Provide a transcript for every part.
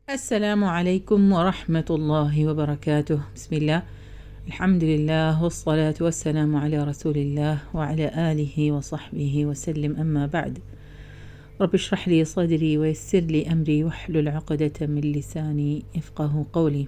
السلام عليكم ورحمة الله وبركاته. بسم الله، الحمد لله والصلاة والسلام على رسول الله وعلى آله وصحبه وسلم. أما بعد، رب اشرح لي صدري ويسر لي أمري واحلل عقدة من لساني يفقه قولي.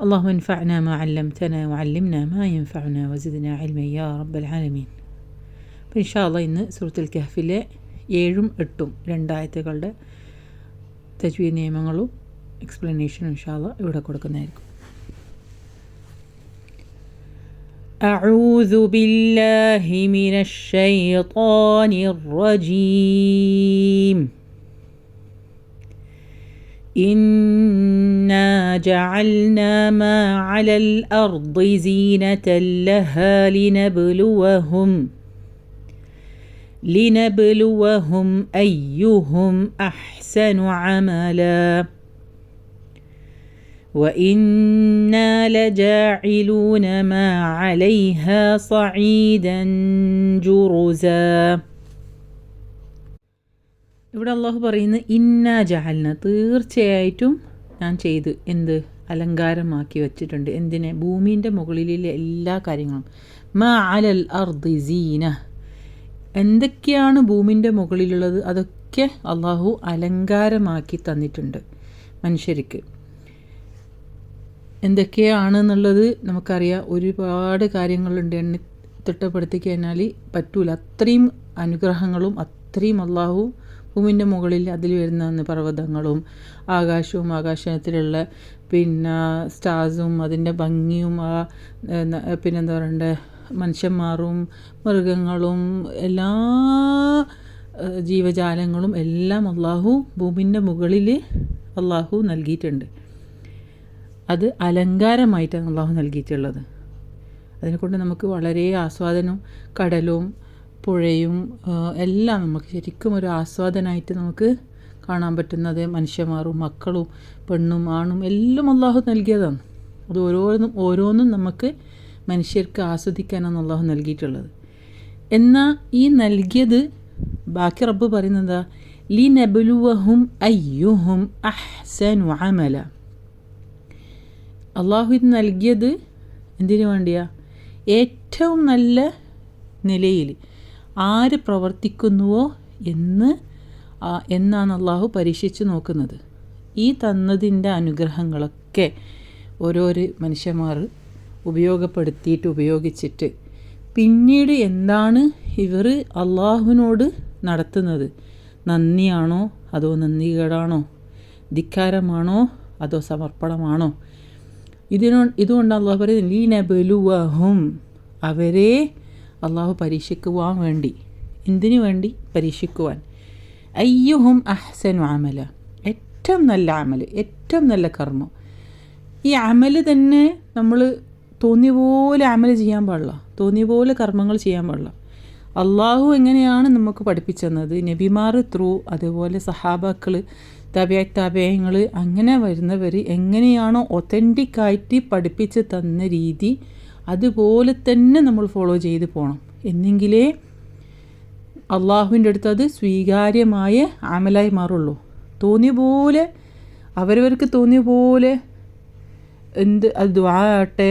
اللهم انفعنا ما علمتنا وعلمنا ما ينفعنا وزدنا علما يا رب العالمين. إن شاء الله ഇന്ന് സൂറത്തുൽ കഹ്ഫിലെ 7ഉം 8ഉം രണ്ടായത്തുകളുടെ തജ്വീദ് നിയമങ്ങളും എക്സ്പ്ലനേഷനും ഇൻഷാല്ലാ ഇവിടെ കൊടുക്കുന്നതായിരിക്കും. أعوذ بالله من الشيطان الرجيم. إنا جعلنا ما على الأرض زينة لها لنبلوهم أيهم أحسن عملا وإنا لجاعلون ما عليها صعيدا جرزا. ഇവിടെ അള്ളാഹു പറയുന്നു, ഇന്നാ ജഅൽന, തീർച്ചയായിട്ടും ഞാൻ ചെയ്ത് എന്ത് അലങ്കാരമാക്കി വച്ചിട്ടുണ്ട്. എന്തിനെ? ഭൂമിൻ്റെ മുകളിലെ എല്ലാ കാര്യങ്ങളും. മാ അലൽ അർദി സീന, എന്തൊക്കെയാണ് ഭൂമിൻ്റെ മുകളിലുള്ളത് അതൊക്കെ അള്ളാഹു അലങ്കാരമാക്കി തന്നിട്ടുണ്ട് മനുഷ്യർക്ക്. എന്തൊക്കെയാണെന്നുള്ളത് നമുക്കറിയാം, ഒരുപാട് കാര്യങ്ങളുണ്ട്, എണ്ണി തിട്ടപ്പെടുത്തി കഴിഞ്ഞാൽ പറ്റൂല. അത്രയും അനുഗ്രഹങ്ങളും അത്രയും അള്ളാഹു ഭൂമിൻ്റെ മുകളിൽ അതിൽ വരുന്ന പർവ്വതങ്ങളും ആകാശവും ആകാശത്തിലുള്ള സ്റ്റാർസും അതിൻ്റെ ഭംഗിയും പിന്നെന്താ പറയണ്ടേ മനുഷ്യന്മാരും മൃഗങ്ങളും എല്ലാ ജീവജാലങ്ങളും എല്ലാം അള്ളാഹു ഭൂമിൻ്റെ മുകളിൽ അള്ളാഹു നൽകിയിട്ടുണ്ട്. അത് അലങ്കാരമായിട്ടാണ് അള്ളാഹു നൽകിയിട്ടുള്ളത്. അതിനെക്കൊണ്ട് നമുക്ക് വളരെ ആസ്വാദനവും കടലും പുഴയും എല്ലാം നമുക്ക് ശരിക്കും ഒരു ആസ്വാദനമായിട്ട് നമുക്ക് കാണാൻ പറ്റുന്നത്. മനുഷ്യന്മാരും മക്കളും പെണ്ണും ആണും എല്ലാം അള്ളാഹു നൽകിയതാണ്. അത് ഓരോന്നും നമുക്ക് മനുഷ്യർക്ക് ആസ്വദിക്കാനാണ് അള്ളാഹു നൽകിയിട്ടുള്ളത്. എന്നാൽ ഈ നൽകിയത് ബാക്കി റബ്ബ് പറയുന്നത് ലിനബ്ലുവഹും അയ്യുഹും അഹ്സനു അമല. അള്ളാഹു ഇത് നൽകിയത് എന്തിനു വേണ്ടിയാ? ഏറ്റവും നല്ല നിലയിൽ ആര് പ്രവർത്തിക്കുന്നുവോ എന്നാണ് അള്ളാഹു പരീക്ഷിച്ച് നോക്കുന്നത്. ഈ തന്നതിൻ്റെ അനുഗ്രഹങ്ങളൊക്കെ ഓരോരോ മനുഷ്യന്മാർ ഉപയോഗിച്ചിട്ട് പിന്നീട് എന്താണ് ഇവർ അള്ളാഹുവിനോട് നടത്തുന്നത്? നന്ദിയാണോ അതോ നന്ദികേടാണോ? ധിക്കാരമാണോ അതോ സമർപ്പണമാണോ? ഇതുകൊണ്ട് അള്ളാഹു പറയുന്നത് ലീനബലുവഹും, അവരെ അള്ളാഹു പരീക്ഷിക്കുവാൻ വേണ്ടി. എന്തിനു വേണ്ടി? പരീക്ഷിക്കുവാൻ. അയ്യുഹും അഹ്സനു അമല, ഏറ്റവും നല്ല അമൽ, ഏറ്റവും നല്ല കർമ്മം. ഈ അമൽ തന്നെ നമ്മൾ തോന്നിയ പോലെ അമൽ ചെയ്യാൻ പാടില്ല, തോന്നിയ പോലെ കർമ്മങ്ങൾ ചെയ്യാൻ പാടില്ല. അള്ളാഹു എങ്ങനെയാണ് നമുക്ക് പഠിപ്പിച്ചു തന്നത്, നബിമാർ ത്രൂ, അതുപോലെ സഹാബാക്കൾ, താബിയങ്ങൾ, അങ്ങനെ വരുന്നവർ എങ്ങനെയാണോ ഒത്തൻറ്റിക്കായിട്ട് പഠിപ്പിച്ച് തന്ന രീതി അതുപോലെ തന്നെ നമ്മൾ ഫോളോ ചെയ്ത് പോകണം. എന്നെങ്കിലേ അള്ളാഹുവിൻ്റെ അടുത്ത് അത് സ്വീകാര്യമായ അമലായി മാറുള്ളൂ. തോന്നിയ പോലെ അവരവർക്ക് തോന്നിയ പോലെ അത് ദുആ ആട്ടെ,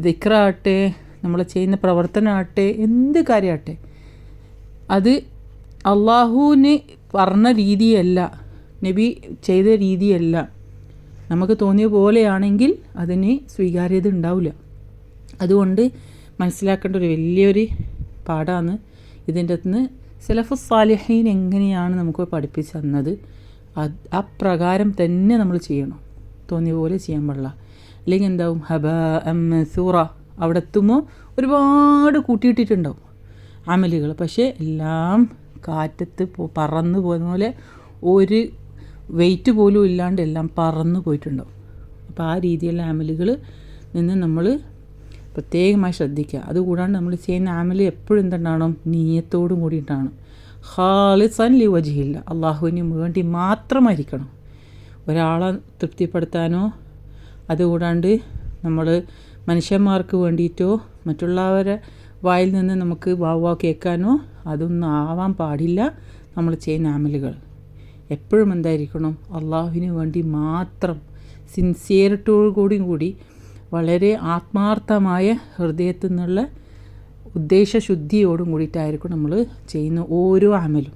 ദിക്റാട്ടെ, നമ്മൾ ചെയ്യുന്ന പ്രവർത്തനമാകട്ടെ, എന്ത് കാര്യമാകട്ടെ, അത് അള്ളാഹുവിന് പറഞ്ഞ രീതിയല്ല, നബി ചെയ്ത രീതിയല്ല. നമുക്ക് തോന്നിയ പോലെയാണെങ്കിൽ അതിന് സ്വീകാര്യത ഉണ്ടാവില്ല. അതുകൊണ്ട് മനസ്സിലാക്കേണ്ട ഒരു വലിയൊരു പാഠമാണ് ഇതിൻ്റെ അകത്തുനിന്ന് സലഫുസ് സാലിഹീൻ എങ്ങനെയാണ് നമുക്ക് പഠിപ്പിച്ചു തന്നത് അപ്രകാരം തന്നെ നമ്മൾ ചെയ്യണം. തോന്നിയ പോലെ ചെയ്യാൻ പാടില്ല. അല്ലെങ്കിൽ എന്താവും? മൻസൂറ. അവിടെ എത്തുമ്പോൾ ഒരുപാട് കൂട്ടിയിട്ടിട്ടുണ്ടാവും അമലുകൾ, പക്ഷേ എല്ലാം കാറ്റത്ത് പറന്നു പോകുന്ന പോലെ ഒരു വെയിറ്റ് പോലും ഇല്ലാണ്ട് എല്ലാം പറന്നു പോയിട്ടുണ്ടാവും. അപ്പോൾ ആ രീതിയിലുള്ള അമലുകൾ നിന്ന് നമ്മൾ പ്രത്യേകമായി ശ്രദ്ധിക്കുക. അതുകൂടാണ്ട് നമ്മൾ ചെയ്യുന്ന അമൽ എപ്പോഴും എന്തുണ്ടാവണം? നീയത്തോടും കൂടിയിട്ടാണ്. ഖാലിസൻ ലിവജ്ഹില്ല, അള്ളാഹുവിന് വേണ്ടി മാത്രമായിരിക്കണം. ഒരാളെ തൃപ്തിപ്പെടുത്താനോ അതുകൂടാണ്ട് നമ്മൾ മനുഷ്യന്മാർക്ക് വേണ്ടിയിട്ടോ മറ്റുള്ളവരെ വായിൽ നിന്ന് നമുക്ക് വാവ കേൾക്കാനോ അതൊന്നും ആവാൻ പാടില്ല നമ്മൾ ചെയ്യുന്ന അമലുകൾ. എപ്പോഴും എന്തായിരിക്കണം, അള്ളാഹുവിന് വേണ്ടി മാത്രം സിൻസിയറിറ്റോടു കൂടി വളരെ ആത്മാർത്ഥമായ ഹൃദയത്തിൽ നിന്നുള്ള ഉദ്ദേശശുദ്ധിയോടും കൂടിയിട്ടായിരിക്കും നമ്മൾ ചെയ്യുന്ന ഓരോ അമലും.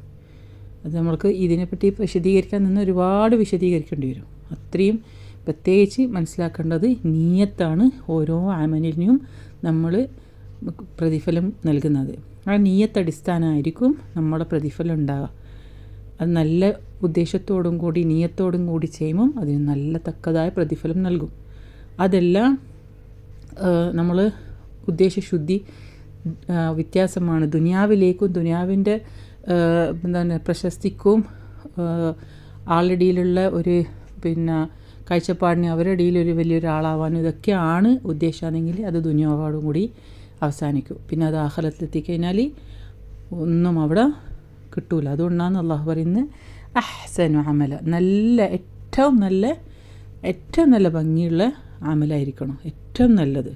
അത് നമ്മൾക്ക് ഇതിനെപ്പറ്റി വിശദീകരിക്കാൻ നിന്ന് ഒരുപാട് വിശദീകരിക്കേണ്ടി വരും. അത്രയും പ്രത്യേകിച്ച് മനസ്സിലാക്കേണ്ടത് നീയത്താണ് ഓരോ അമലിനും നമ്മൾ പ്രതിഫലം നൽകുന്നത്. ആ നീയത്ത് അടിസ്ഥാനമായിരിക്കും നമ്മുടെ പ്രതിഫലം ഉണ്ടാകുക. അത് നല്ല ഉദ്ദേശത്തോടും കൂടി നീയത്തോടും കൂടി ചെയ്യുമ്പം അതിന് നല്ല തക്കതായ പ്രതിഫലം നൽകും. അതെല്ലാം നമ്മൾ ഉദ്ദേശശുദ്ധി വ്യത്യാസമാണ്. ദുനിയാവിലേക്കും ദുനിയാവിൻ്റെ എന്താണ് പ്രശസ്തിക്കും ആളുടെയിലുള്ള ഒരു കാഴ്ചപ്പാടിന് അവരുടെ ഇടയിലൊരു വലിയൊരാളാവാനും ഇതൊക്കെയാണ് ഉദ്ദേശമാണെങ്കിൽ അത് ദുനിയാവോടും കൂടി അവസാനിക്കും. പിന്നെ അത് ആഖിറത്തിലെത്തിക്കഴിഞ്ഞാൽ ഒന്നും അവിടെ കിട്ടൂല. അതുകൊണ്ടാണ് അള്ളാഹു പറയുന്നത് അഹ്സനു അമല, ഏറ്റവും നല്ല ഭംഗിയുള്ള അമലായിരിക്കണം, ഏറ്റവും നല്ലത്.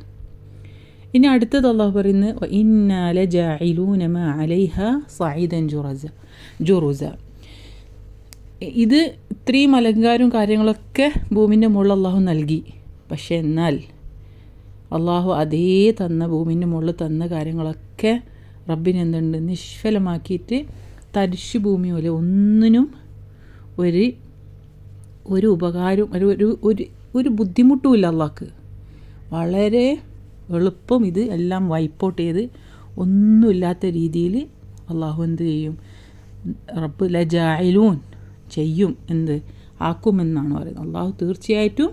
ഇനി അടുത്തത് അള്ളാഹു പറയുന്നത് ഇന്നാ ലജാഇലൂന മാ അലൈഹ സഈദൻ ജുറുസ. ഇത് ഇത്രയും അലങ്കാരവും കാര്യങ്ങളൊക്കെ ഭൂമിൻ്റെ മുകളിൽ അള്ളാഹു നൽകി. പക്ഷേ എന്നാൽ അള്ളാഹു അതേ ഭൂമിൻ്റെ മുകളിൽ തന്ന കാര്യങ്ങളൊക്കെ റബ്ബിന് എന്തുണ്ട്, നിഷ്ഫലമാക്കിയിട്ട് തരിശു ഭൂമി പോലെ ഒന്നിനും ഒരു ഉപകാരവും ഒരു ബുദ്ധിമുട്ടുമില്ല അള്ളാഹ്ക്ക്. വളരെ എളുപ്പം ഇത് എല്ലാം വൈപ്പൗട്ട് ചെയ്ത് ഒന്നുമില്ലാത്ത രീതിയിൽ അള്ളാഹു എന്ത് ചെയ്യും, റബ്ബ് ലജാഇലൂൻ ചെയ്യും, ആക്കുമെന്നാണ് പറയുന്നത്. അള്ളാഹു തീർച്ചയായിട്ടും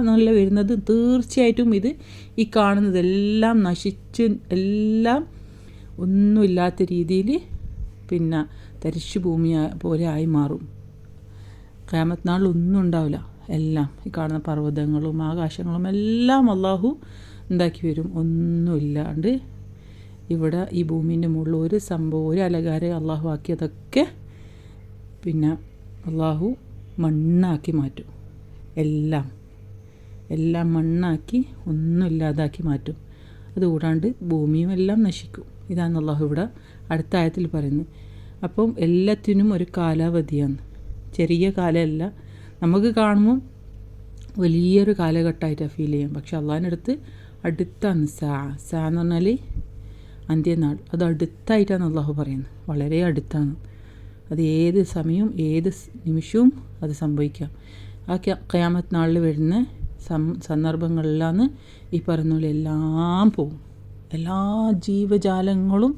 നല്ല വരുന്നത് തീർച്ചയായിട്ടും ഇത് ഈ കാണുന്നതെല്ലാം നശിച്ച് എല്ലാം ഒന്നുമില്ലാത്ത രീതിയിൽ തരിശു ഭൂമി പോലെ ആയി മാറും. ഖിയാമത്ത് നാളിൽ ഒന്നും ഉണ്ടാവില്ല. എല്ലാം ഈ കാണുന്ന പർവ്വതങ്ങളും ആകാശങ്ങളും എല്ലാം അള്ളാഹു ഉണ്ടാക്കി വരും. ഒന്നുമില്ലാണ്ട് ഇവിടെ ഈ ഭൂമിൻ്റെ മുകളിൽ ഒരു സംഭവം, ഒരു അലങ്കാരം അള്ളാഹു ആക്കിയതൊക്കെ അള്ളാഹു മണ്ണാക്കി മാറ്റും. എല്ലാം മണ്ണാക്കി ഒന്നുമില്ലാതാക്കി മാറ്റും. അതുകൂടാണ്ട് ഭൂമിയും എല്ലാം നശിക്കും. ഇതാണ് അള്ളാഹു ഇവിടെ അടുത്ത ആയത്തിൽ പറയുന്നത്. അപ്പം എല്ലാത്തിനും ഒരു കാലാവധിയാണ്, ചെറിയ കാലമല്ല. നമുക്ക് കാണുമ്പോൾ വലിയൊരു കാലഘട്ടമായിട്ടാണ് ഫീൽ ചെയ്യാം. പക്ഷെ അള്ളാഹിൻ്റെ അടുത്താണ് സാ എന്ന് പറഞ്ഞാൽ അന്ത്യനാൾ. അത് അടുത്തായിട്ടാണ് അള്ളാഹു പറയുന്നത്, വളരെ അടുത്താണ്. അത് ഏത് സമയവും ഏത് നിമിഷവും അത് സംഭവിക്കാം. ആ ഖിയാമത്ത് നാളിൽ വരുന്ന സന്ദർഭങ്ങളിലാണ് ഈ പറയുന്ന പോലെ എല്ലാം പോവും, എല്ലാ ജീവജാലങ്ങളും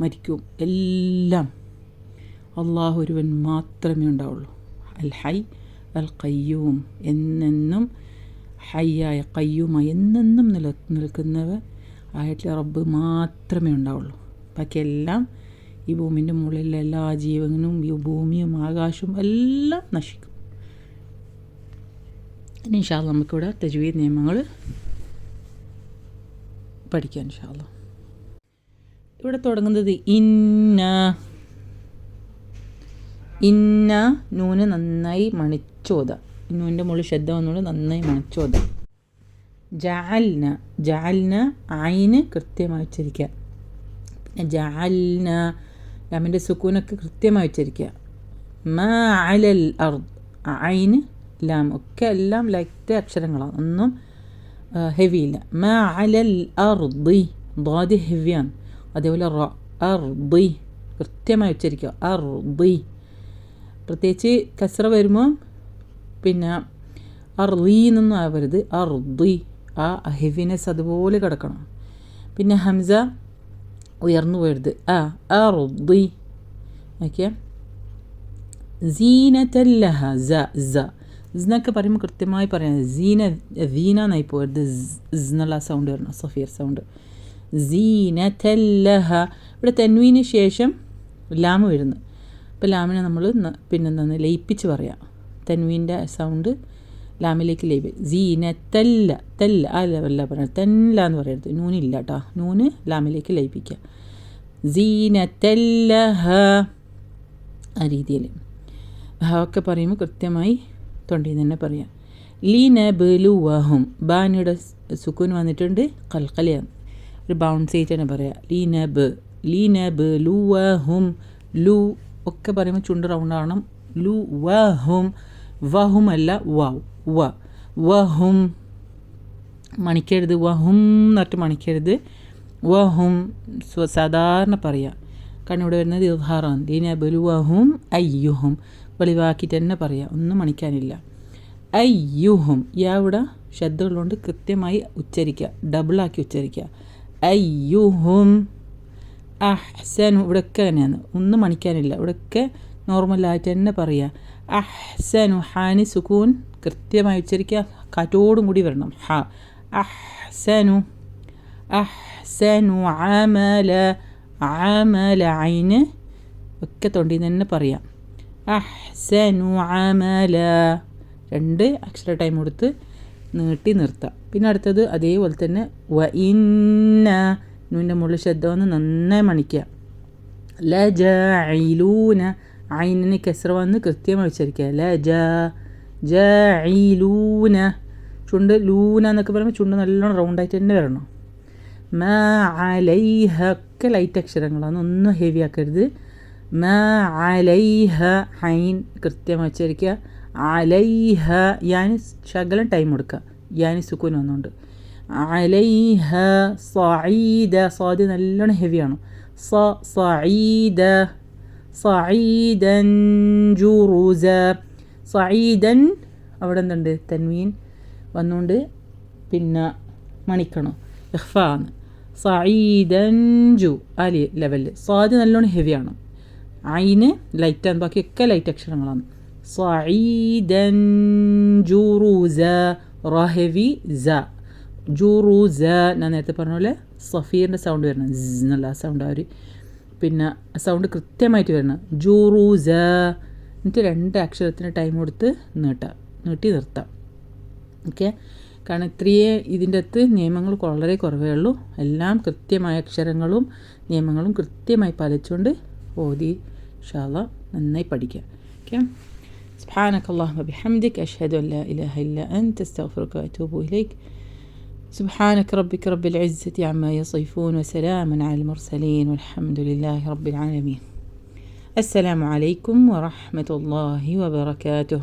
മരിക്കും. എല്ലാം അള്ളാഹു ഒരുവൻ മാത്രമേ ഉണ്ടാവുള്ളൂ. അൽ ഹൈ അൽ ഖയ്യൂം, എന്നെന്നും ഹയ്യായ ഖയ്യൂമായ എന്നെന്നും നിൽക്കുന്നവ ആയിട്ടുള്ള റബ്ബ് മാത്രമേ ഉണ്ടാവുള്ളൂ. ബാക്കിയെല്ലാം ഈ ഭൂമിൻ്റെ മുകളിലുള്ള എല്ലാ ജീവനും ഈ ഭൂമിയും ആകാശവും എല്ലാം നശിക്കും. ഇനി ഇൻഷാ അല്ലാഹ് നമുക്കിവിടെ തജ്വീദ് നിയമങ്ങൾ പഠിക്കാം ഇൻഷാ അല്ലാഹ്. ഇവിടെ തുടങ്ങുന്നത് ഇന്ന നൂന് നന്നായി മണിച്ചോത, നൂൻ്റെ മുകളിൽ ശബ്ദം വന്നുകൊണ്ട് നന്നായി മണിച്ചോത. ജഅൽന ഐന് കൃത്യമായി ഉച്ചരിക്കുക. പിന്നെ ജഅൽന ലാമിൻ്റെ സുക്കൂനൊക്കെ കൃത്യമായി ഉച്ചരിക്കുക. മാ അലൽ അർദ്, ഐന് ലാം ഒക്കെ എല്ലാം ലൈറ്റ് അക്ഷരങ്ങളാണ്, ഒന്നും ഹെവിയില്ല. മാ അലൽ അർദി, ദ്വാദ് ഹെവിയാണ്. അതേപോലെ അർദി കൃത്യമായി ഉച്ചരിക്കുക. അർദി പ്രത്യേകിച്ച് കസ്ര വരുമ്പോൾ അർദീന്നൊന്നും ആവരുത്, അർദി. ആ ഹെവിനെസ് അതുപോലെ കിടക്കണം. പിന്നെ ഹംസ ഉയർന്നു പോയരുത്. അർദി. ഓക്കെ. സീനത്തല്ലഹ, എന്നൊക്കെ പറയുമ്പോൾ കൃത്യമായി പറയാം. സീനായി പോയരുത്, എന്നുള്ള സൗണ്ട് വരണം, സഫീർ സൗണ്ട്. സീനത്തല്ലഹ. ഇവിടെ തൻവീന് ശേഷം ലാമ് വരുന്നു. അപ്പോൾ ലാമിനെ നമ്മൾ പിന്നെന്താണ് ലയിപ്പിച്ച് പറയാം. തൻവീൻ്റെ സൗണ്ട് ലാമിലേക്ക് ലയിപ്പിക്കും. സീനത്തല്ല, അല്ല പറയാം, തല്ല എന്ന് പറയരുത്, നൂനില്ല കേട്ടോ. നൂന് ലാമിലേക്ക് ലയിപ്പിക്കുക. സീനത്തല്ലഹ, ആ രീതിയിൽ ഒക്കെ പറയുമ്പോൾ കൃത്യമായി തൊണ്ടിയിൽ തന്നെ പറയാം. ലീനബലുവഹും, ബാനിയുടെ സുക്കൂൻ വന്നിട്ടുണ്ട്, കൽക്കലയാണ്, ഒരു ബൗൺസ് ആയിട്ട് തന്നെ പറയാം. ലീനബലുവഹും, ലു ഒക്കെ പറയുമ്പോൾ ചുണ്ട് റൗണ്ട് ആവണം, ലു വഹും, വഹും അല്ല വാവ്, വഹും മണിക്കരുത്, വഹും എന്നിട്ട് മണിക്കരുത്, വഹും സാധാരണ പറയാം. കാരണം ഇവിടെ വരുന്നത് ഇദ്ഹാറാണ്. ലിനബ്ലുവഹും അയ്യുഹും വെളിവാക്കിയിട്ട് തന്നെ പറയാം, ഒന്നും മണിക്കാനില്ല. അയ്യുഹും ഇവിടെ ശബ്ദമുള്ളതുകൊണ്ട് കൃത്യമായി ഉച്ചരിക്കുക, ഡബിളാക്കി ഉച്ചരിക്കുക. അയ്യുഹും അഹ്സനു ഇവിടെയൊക്കെ തന്നെയാണ്, ഒന്നും മണിക്കാനില്ല, ഇവിടെയൊക്കെ നോർമലായിട്ട് തന്നെ പറയുക. അഹ്സനു ഹാനി സുക്കൂൻ കൃത്യമായി ഉച്ചരിക്കുക, കാറ്റോടും കൂടി വരണം. ഹ അഹ്സനു, അഹ്സനു അമല, അമല ഐന് ഒക്കെ തൊണ്ടിൽ തന്നെ പറയാം. അഹ്സനു അമല 2 അക്ഷര ടൈം കൊടുത്ത് നീട്ടി നിർത്താം. പിന്നെ അടുത്തത് അതേപോലെ തന്നെ വ ഇന്ന, നൂൻ്റെ മുകളിൽ ശബ്ദമെന്ന് നന്നായി മണിക്കുക. ലജഇലൂന, ഐനിന് കെസ്ര വന്ന് കൃത്യമായി ഉച്ചരിക്കുക. ലജഇലൂന, ചുണ്ട് ലൂന എന്നൊക്കെ പറയുമ്പോൾ ചുണ്ട് നല്ലോണം റൗണ്ടായിട്ട് തന്നെ വരണം. മാ അലൈഹ ഒക്കെ ലൈറ്റ് അക്ഷരങ്ങളാണ്, ഒന്നും ഹെവി ആക്കരുത്. മാ അലൈഹ ഹൈൻ കൃത്യമായി ഉച്ചരിക്കുക. അലൈഹ യാനി ശകലം ടൈം കൊടുക്കുക, യാനി സുക്കൂൻ വന്നുകൊണ്ട്. അലൈഹ സഈദ, സ്വാദ് നല്ലോണം ഹെവിയാണ്. സഈദ, സഈദൻ ജുറുസ, സഈദൻ അവിടെ എന്തുണ്ട് തൻവീൻ വന്നുകൊണ്ട് പിന്നെ മണിക്കണം, ഇഖ്ഫാണ്. സഈദൻ ജു അലി ലെവലിൽ, സ്വാദ് നല്ലോണം ഹെവിയാണ്. ഐന് ലൈറ്റാണ്, ബാക്കിയൊക്കെ ലൈറ്റ് അക്ഷരങ്ങളാണ്. സഈദൻ ജുറുസ, റ ഹെവി, സ ജുറുസ. ഞാൻ നേരത്തെ പറഞ്ഞ പോലെ സഫീറിൻ്റെ സൗണ്ട് വരണം, എന്നുള്ള ആ സൗണ്ട്, ആ ഒരു പിന്നെ സൗണ്ട് കൃത്യമായിട്ട് വരണം. ജുറുസ എന്നിട്ട് 2 അക്ഷരത്തിന് ടൈം കൊടുത്ത് നീട്ടി നിർത്താം. ഓക്കെ, കാരണം ഇത്രയേ ഇതിൻ്റെ അകത്ത് നിയമങ്ങൾ വളരെ കുറവേ ഉള്ളൂ. എല്ലാം കൃത്യമായ അക്ഷരങ്ങളും നിയമങ്ങളും കൃത്യമായി പാലിച്ചുകൊണ്ട് ഓതി ഇൻഷാ അല്ലാഹ് നന്നായി പഠിക്കുക. ഓക്കെ, സുബ്ഹാനക അല്ലാഹുമ്മ ബിഹംദിക അഷ്ഹദു അൻ ലാ ഇലാഹ ഇല്ല അൻത അസ്തഗ്ഫിറുക വഅതൂബു ഇലൈക്. سبحانك ربك رب العزة عما يصفون وسلام على المرسلين والحمد لله رب العالمين. السلام عليكم ورحمة الله وبركاته.